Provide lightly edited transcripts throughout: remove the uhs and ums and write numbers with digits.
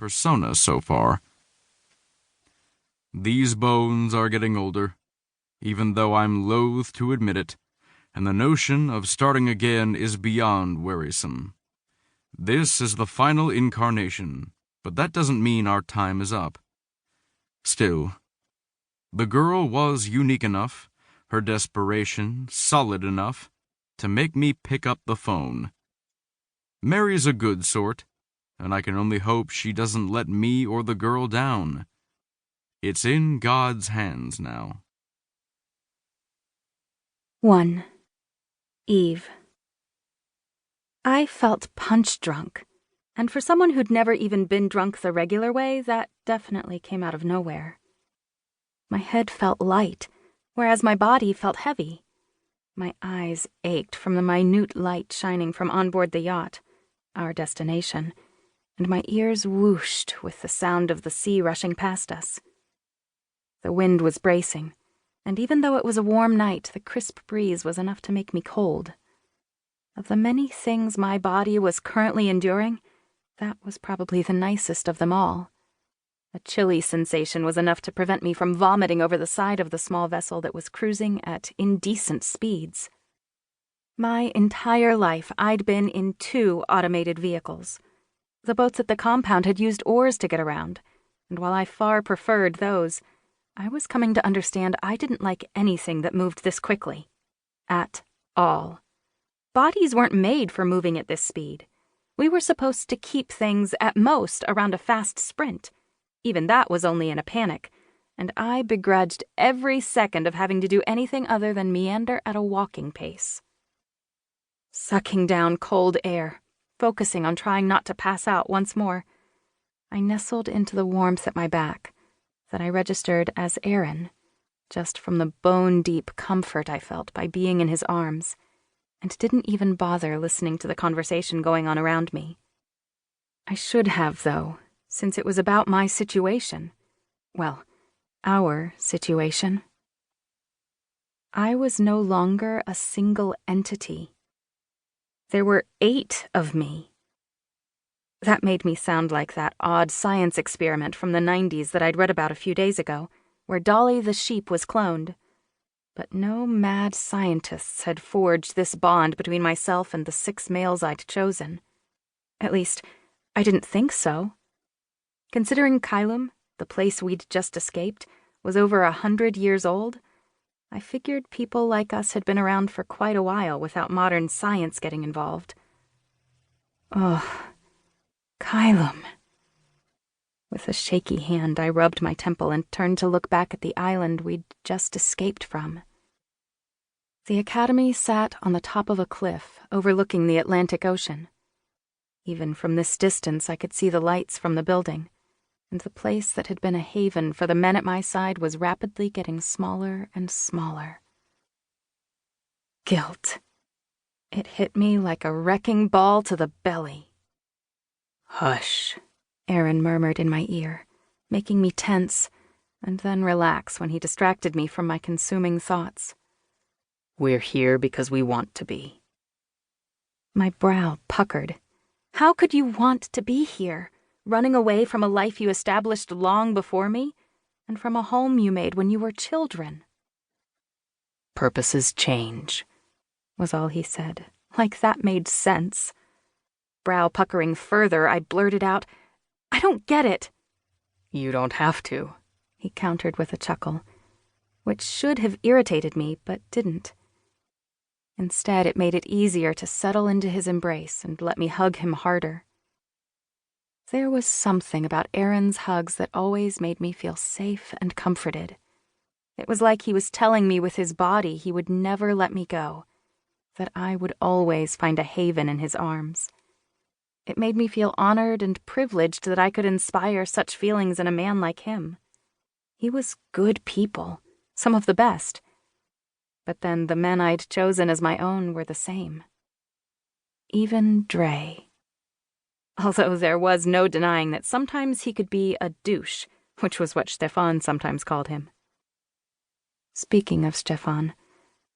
persona so far. These bones are getting older, even though I'm loath to admit it, and the notion of starting again is beyond wearisome. This is the final incarnation, but that doesn't mean our time is up. Still, the girl was unique enough, her desperation solid enough, to make me pick up the phone. Mary's a good sort, and I can only hope she doesn't let me or the girl down. It's in God's hands now. 1. Eve. I felt punch-drunk, and for someone who'd never even been drunk the regular way, that definitely came out of nowhere. My head felt light, whereas my body felt heavy. My eyes ached from the minute light shining from on board the yacht, our destination, and my ears whooshed with the sound of the sea rushing past us. The wind was bracing, and even though it was a warm night, the crisp breeze was enough to make me cold. Of the many things my body was currently enduring, that was probably the nicest of them all. A chilly sensation was enough to prevent me from vomiting over the side of the small vessel that was cruising at indecent speeds. My entire life, I'd been in 2 automated vehicles. The boats at the compound had used oars to get around, and while I far preferred those, I was coming to understand I didn't like anything that moved this quickly. At all. Bodies weren't made for moving at this speed. We were supposed to keep things, at most, around a fast sprint. Even that was only in a panic, and I begrudged every second of having to do anything other than meander at a walking pace. Sucking down cold air, focusing on trying not to pass out once more, I nestled into the warmth at my back that I registered as Aaron, just from the bone-deep comfort I felt by being in his arms, and didn't even bother listening to the conversation going on around me. I should have, though, since it was about my situation. Well, our situation. I was no longer a single entity. There were 8 of me. That made me sound like that odd science experiment from the 90s that I'd read about a few days ago, where Dolly the sheep was cloned. But no mad scientists had forged this bond between myself and the 6 males I'd chosen. At least, I didn't think so. Considering Caelum, the place we'd just escaped, was over 100 years old, I figured people like us had been around for quite a while without modern science getting involved. Oh, Caelum. With a shaky hand, I rubbed my temple and turned to look back at the island we'd just escaped from. The academy sat on the top of a cliff overlooking the Atlantic Ocean. Even from this distance, I could see the lights from the building, and the place that had been a haven for the men at my side was rapidly getting smaller and smaller. Guilt. It hit me like a wrecking ball to the belly. "Hush," Aaron murmured in my ear, making me tense, and then relax when he distracted me from my consuming thoughts. "We're here because we want to be." My brow puckered. How could you want to be here? Running away from a life you established long before me, and from a home you made when you were children. "Purposes change," was all he said, like that made sense. Brow puckering further, I blurted out, "I don't get it." "You don't have to," he countered with a chuckle, which should have irritated me, but didn't. Instead, it made it easier to settle into his embrace and let me hug him harder. There was something about Aaron's hugs that always made me feel safe and comforted. It was like he was telling me with his body he would never let me go, that I would always find a haven in his arms. It made me feel honored and privileged that I could inspire such feelings in a man like him. He was good people, some of the best. But then the men I'd chosen as my own were the same. Even Dre. Although there was no denying that sometimes he could be a douche, which was what Stefan sometimes called him. Speaking of Stefan,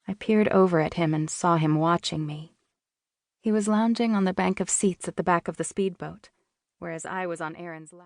I peered over at him and saw him watching me. He was lounging on the bank of seats at the back of the speedboat, whereas I was on Aaron's lap.